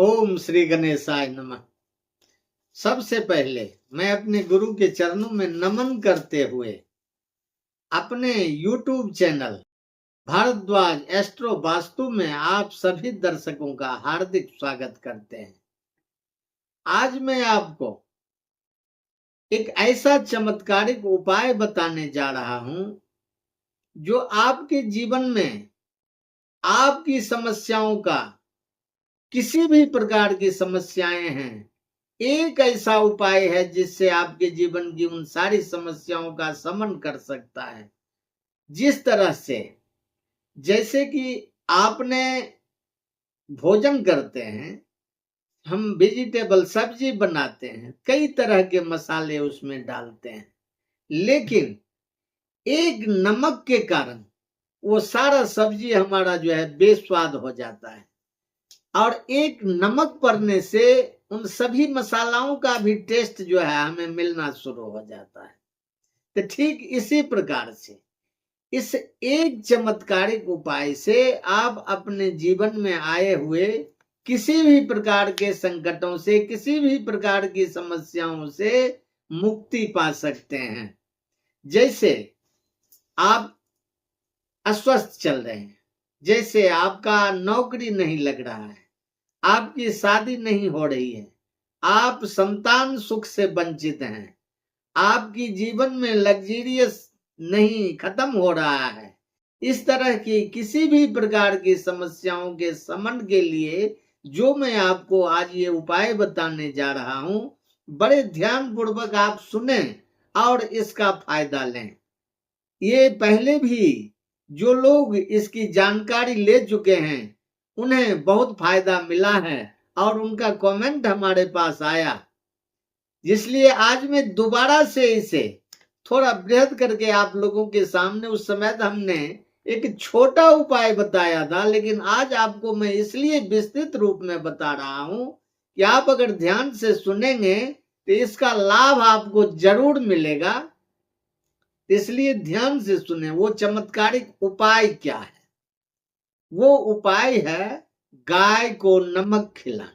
ओम श्री गणेशाय नमः। सबसे पहले मैं अपने गुरु के चरणों में नमन करते हुए अपने YouTube channel Bharadwaj astro Vastu में आप सभी दर्शकों का हार्दिक स्वागत करते हैं। आज मैं आपको एक ऐसा चमत्कारिक उपाय बताने जा रहा हूं जो आपके जीवन में आपकी समस्याओं का, किसी भी प्रकार की समस्याएं हैं, एक ऐसा उपाय है जिससे आपके जीवन की उन सारी समस्याओं का शमन कर सकता है। जिस तरह से जैसे कि आपने भोजन करते हैं, हम वेजिटेबल सब्जी बनाते हैं, कई तरह के मसाले उसमें डालते हैं, लेकिन एक नमक के कारण वो सारा सब्जी हमारा जो है बेस्वाद हो जाता है। और एक नमक पड़ने से उन सभी मसालाओं का भी टेस्ट जो है हमें मिलना शुरू हो जाता है। तो ठीक इसी प्रकार से इस एक चमत्कारिक उपाय से आप अपने जीवन में आए हुए किसी भी प्रकार के संकटों से, किसी भी प्रकार की समस्याओं से मुक्ति पा सकते हैं। जैसे आप अस्वस्थ चल रहे हैं, जैसे आपका नौकरी नहीं लग रहा है, आपकी शादी नहीं हो रही है, आप संतान सुख से वंचित हैं, आपकी जीवन में लग्जरियस नहीं, खत्म हो रहा है, इस तरह की किसी भी प्रकार की समस्याओं के शमन के लिए जो मैं आपको आज ये उपाय बताने जा रहा हूं, बड़े ध्यान पूर्वक आप सुने और इसका फायदा लें। ये पहले भी जो लोग इसकी जानकारी ले चुके हैं उन्हें बहुत फायदा मिला है और उनका कमेंट हमारे पास आया, इसलिए आज मैं दोबारा से इसे थोड़ा बृहद करके आप लोगों के सामने, उस समय तो हमने एक छोटा उपाय बताया था, लेकिन आज आपको मैं इसलिए विस्तृत रूप में बता रहा हूं कि आप अगर ध्यान से सुनेंगे तो इसका लाभ आपको जरूर मिलेगा। इसलिए ध्यान से सुने। वो चमत्कारिक उपाय क्या है? वो उपाय है गाय को नमक खिलाना।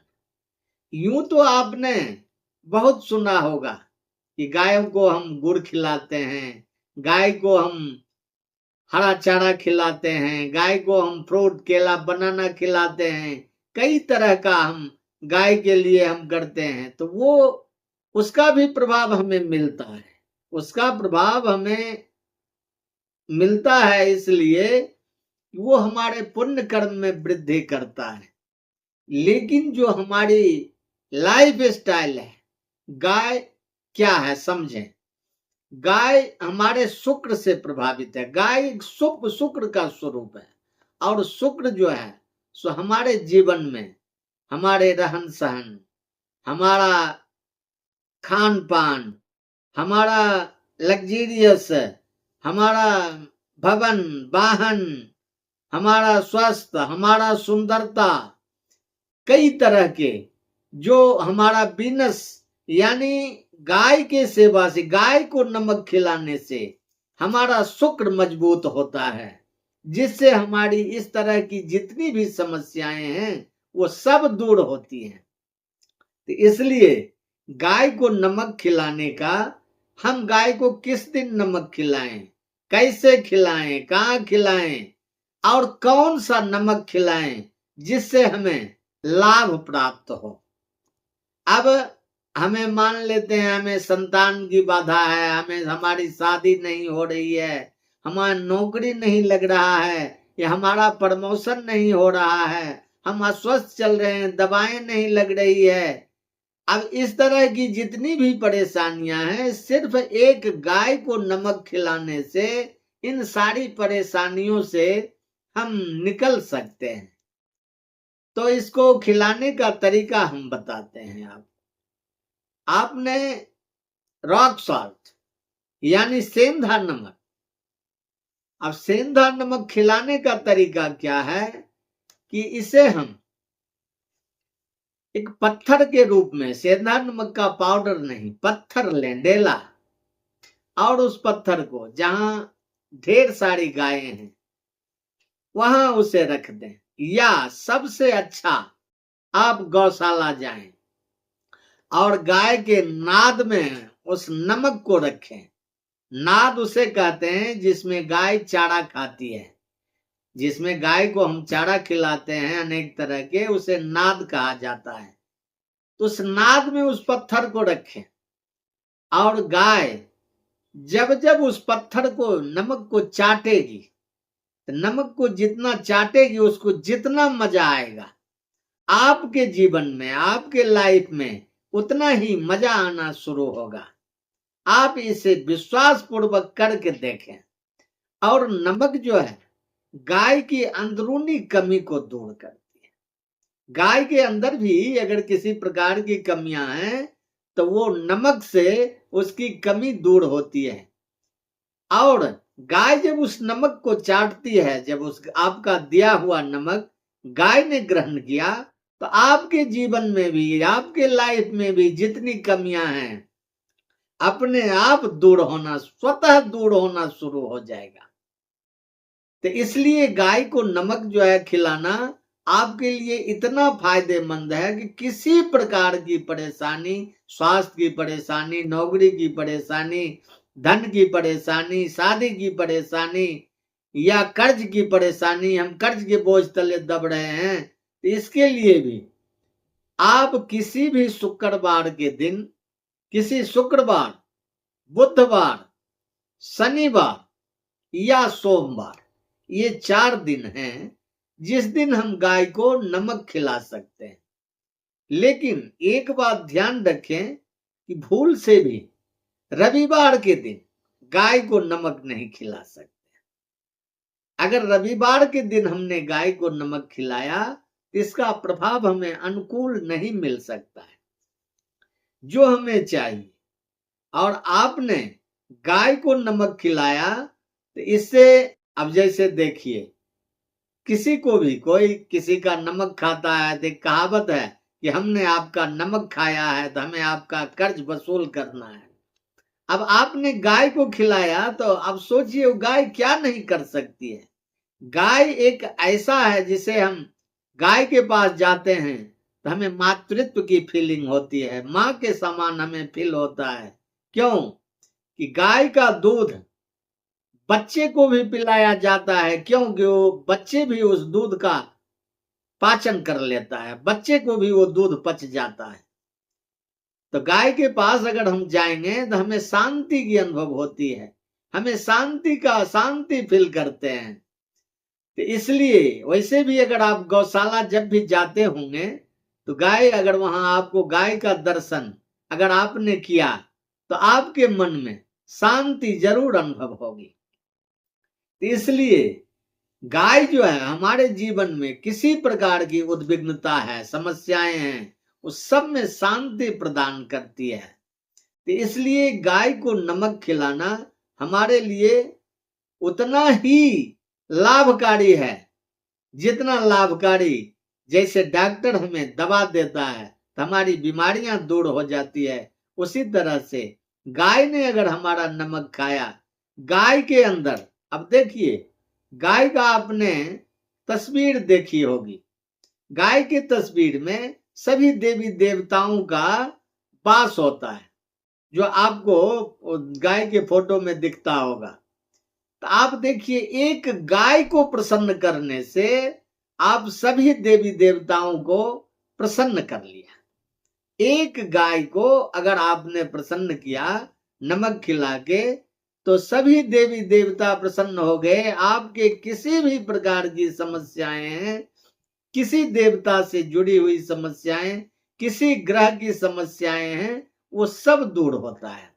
यूं तो आपने बहुत सुना होगा कि गायों को हम गुड़ खिलाते हैं, गाय को हम हरा चारा खिलाते हैं, गाय को हम फ्रूट, केला, बनाना खिलाते हैं, कई तरह का हम गाय के लिए हम करते हैं। तो वो उसका भी प्रभाव हमें मिलता है, उसका प्रभाव हमें मिलता है इसलिए वो हमारे पुण्य कर्म में वृद्धि करता है। लेकिन जो हमारी लाइफ स्टाइल है, गाय क्या है समझें। गाय हमारे शुक्र से प्रभावित है। गाय एक शुभ शुक्र का स्वरूप है और शुक्र जो है सो हमारे जीवन में, हमारे रहन सहन, हमारा खान पान, हमारा लग्जरियस, हमारा भवन वाहन, हमारा स्वास्थ्य, हमारा सुंदरता, कई तरह के जो हमारा बिजनेस, यानी गाय के सेवा से, गाय को नमक खिलाने से हमारा शुक्र मजबूत होता है, जिससे हमारी इस तरह की जितनी भी समस्याएं हैं वो सब दूर होती हैं। तो इसलिए गाय को नमक खिलाने का, हम गाय को किस दिन नमक खिलाएं, कैसे खिलाएं, कहाँ खिलाएं और कौन सा नमक खिलाएं जिससे हमें लाभ प्राप्त हो। अब हमें मान लेते हैं हमें संतान की बाधा है, हमें हमारी शादी नहीं हो रही है, हमारा नौकरी नहीं लग रहा है, या हमारा प्रमोशन नहीं हो रहा है, हम अस्वस्थ चल रहे हैं, दवाएं नहीं लग रही है। अब इस तरह की जितनी भी परेशानियां हैं, सिर्फ एक गाय को नमक खिलाने से इन सारी परेशानियों से हम निकल सकते हैं। तो इसको खिलाने का तरीका हम बताते हैं। आपने रॉक सॉल्ट यानी सेंधा नमक, अब सेंधा नमक खिलाने का तरीका क्या है कि इसे हम एक पत्थर के रूप में, सेंधा नमक का पाउडर नहीं, पत्थर लें, डेला, और उस पत्थर को जहां ढेर सारी गायें हैं वहां उसे रख दें। या सबसे अच्छा आप गौशाला जाएं और गाय के नाद में उस नमक को रखें। नाद उसे कहते हैं जिसमें गाय चारा खाती है, जिसमें गाय को हम चारा खिलाते हैं अनेक तरह के, उसे नाद कहा जाता है। तो उस नाद में उस पत्थर को रखें और गाय जब जब उस पत्थर को, नमक को चाटेगी, तो नमक को जितना चाटेगी उसको जितना मजा आएगा आपके जीवन में, आपके लाइफ में, उतना ही मजा आना शुरू होगा। आप इसे विश्वास पूर्वक करके देखें। और नमक जो है गाय की अंदरूनी कमी को दूर करती है। गाय के अंदर भी अगर किसी प्रकार की कमियां हैं तो वो नमक से उसकी कमी दूर होती है। और गाय जब उस नमक को चाटती है, जब उस आपका दिया हुआ नमक गाय ने ग्रहण किया, तो आपके जीवन में भी, आपके लाइफ में भी जितनी कमियां हैं अपने आप दूर होना, स्वतः दूर होना शुरू हो जाएगा। तो इसलिए गाय को नमक जो है खिलाना आपके लिए इतना फायदेमंद है कि किसी प्रकार की परेशानी, स्वास्थ्य की परेशानी, नौकरी की परेशानी, धन की परेशानी, शादी की परेशानी या कर्ज की परेशानी, हम कर्ज के बोझ तले दब रहे हैं, तो इसके लिए भी आप किसी भी शुक्रवार के दिन, किसी शुक्रवार, बुधवार, शनिवार या सोमवार, ये 4 दिन हैं जिस दिन हम गाय को नमक खिला सकते हैं। लेकिन एक बात ध्यान रखें कि भूल से भी रविवार के दिन गाय को नमक नहीं खिला सकते। अगर रविवार के दिन हमने गाय को नमक खिलाया तो इसका प्रभाव हमें अनुकूल नहीं मिल सकता है जो हमें चाहिए। और आपने गाय को नमक खिलाया तो इससे, अब जैसे देखिए, किसी को भी, कोई किसी का नमक खाता है तो कहावत है कि हमने आपका नमक खाया है तो हमें आपका कर्ज वसूल करना है। अब आपने गाय को खिलाया तो अब सोचिए वो गाय क्या नहीं कर सकती है। गाय एक ऐसा है जिसे हम गाय के पास जाते हैं तो हमें मातृत्व की फीलिंग होती है, माँ के समान हमें फील होता है। क्यों? कि गाय का दूध बच्चे को भी पिलाया जाता है, क्योंकि वो बच्चे भी उस दूध का पाचन कर लेता है, बच्चे को भी वो दूध पच जाता है। तो गाय के पास अगर हम जाएंगे तो हमें शांति की अनुभव होती है, हमें शांति फील करते हैं। तो इसलिए वैसे भी अगर आप गौशाला जब भी जाते होंगे तो गाय, अगर वहां आपको गाय का दर्शन अगर आपने किया तो आपके मन में शांति जरूर अनुभव होगी। तो इसलिए गाय जो है हमारे जीवन में किसी प्रकार की उद्विग्नता है, समस्याएं हैं, उस सब में शांति प्रदान करती है। तो इसलिए गाय को नमक खिलाना हमारे लिए उतना ही लाभकारी है जितना लाभकारी, जैसे डॉक्टर हमें दवा देता है तो हमारी बीमारियां दूर हो जाती है, उसी तरह से गाय ने अगर हमारा नमक खाया, गाय के अंदर, अब देखिए गाय का आपने तस्वीर देखी होगी, गाय के तस्वीर में सभी देवी देवताओं का वास होता है जो आपको गाय के फोटो में दिखता होगा। तो आप देखिए एक गाय को प्रसन्न करने से आप सभी देवी देवताओं को प्रसन्न कर लिया। एक गाय को अगर आपने प्रसन्न किया नमक खिला के तो सभी देवी देवता प्रसन्न हो गए। आपके किसी भी प्रकार की समस्याएं हैं, किसी देवता से जुड़ी हुई समस्याएं, किसी ग्रह की समस्याएं हैं, वो सब दूर होता है।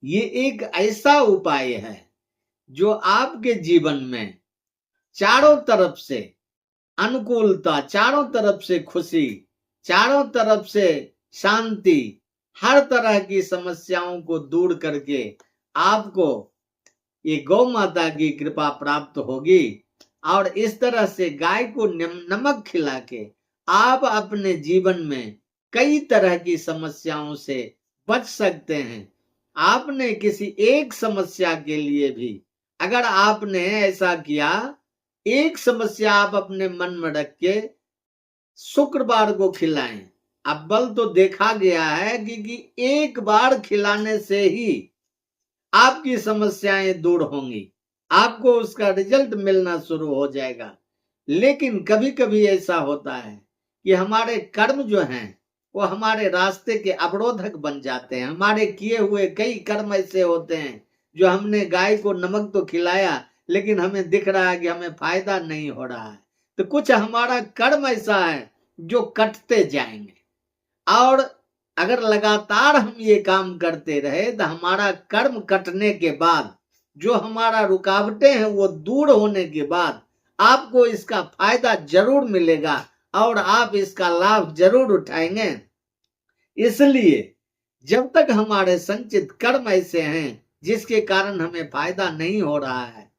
ये एक ऐसा उपाय है जो आपके जीवन में चारों तरफ से अनुकूलता, चारों तरफ से खुशी, चारों तरफ से शांति, हर तरह की समस्याओं को दूर करके आपको ये गौ माता की कृपा प्राप्त होगी। और इस तरह से गाय को नमक खिला के आप अपने जीवन में कई तरह की समस्याओं से बच सकते हैं। आपने किसी एक समस्या के लिए भी अगर आपने ऐसा किया, एक समस्या आप अपने मन में रख के शुक्रवार को खिलाएं। अब बल तो देखा गया है कि एक बार खिलाने से ही आपकी समस्याएं दूर होंगी, आपको उसका रिजल्ट मिलना शुरू हो जाएगा। लेकिन कभी कभी ऐसा होता है कि हमारे कर्म जो हैं वो हमारे रास्ते के अवरोधक बन जाते हैं। हमारे किए हुए कई कर्म ऐसे होते हैं जो हमने गाय को नमक तो खिलाया लेकिन हमें दिख रहा है कि हमें फायदा नहीं हो रहा है। तो कुछ हमारा कर्म ऐसा है जो कटते जाएंगे, और अगर लगातार हम ये काम करते रहे तो हमारा कर्म कटने के बाद जो हमारा रुकावटें हैं वो दूर होने के बाद आपको इसका फायदा जरूर मिलेगा और आप इसका लाभ जरूर उठाएंगे। इसलिए जब तक हमारे संचित कर्म ऐसे हैं जिसके कारण हमें फायदा नहीं हो रहा है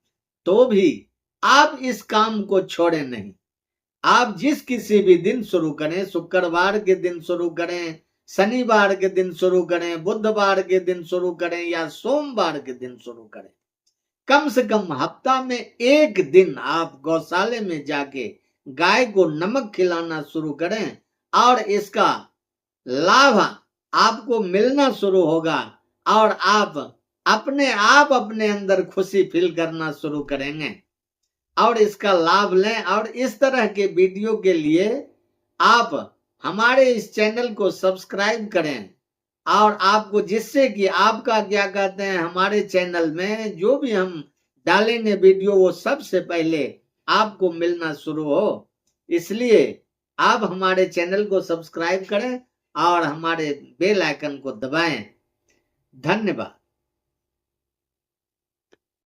तो भी आप इस काम को छोड़े नहीं। आप जिस किसी भी दिन शुरू करें, शुक्रवार के दिन शुरू करें, शनिवार के दिन शुरू करें, बुधवार के दिन शुरू करें या सोमवार के दिन शुरू करें, कम से कम हफ्ता में एक दिन आप गौशाले में जाके गाय को नमक खिलाना शुरू करें और इसका लाभ आपको मिलना शुरू होगा और आप अपने अंदर खुशी फील करना शुरू करेंगे और इसका लाभ लें। और इस तरह के वीडियो के लिए आप हमारे इस चैनल को सब्सक्राइब करें और आपको जिससे कि आपका क्या कहते हैं हमारे चैनल में जो भी हम डालेंगे वीडियो वो सबसे पहले आपको मिलना शुरू हो। इसलिए आप हमारे चैनल को सब्सक्राइब करें और हमारे बेल आइकन को दबाएं। धन्यवाद।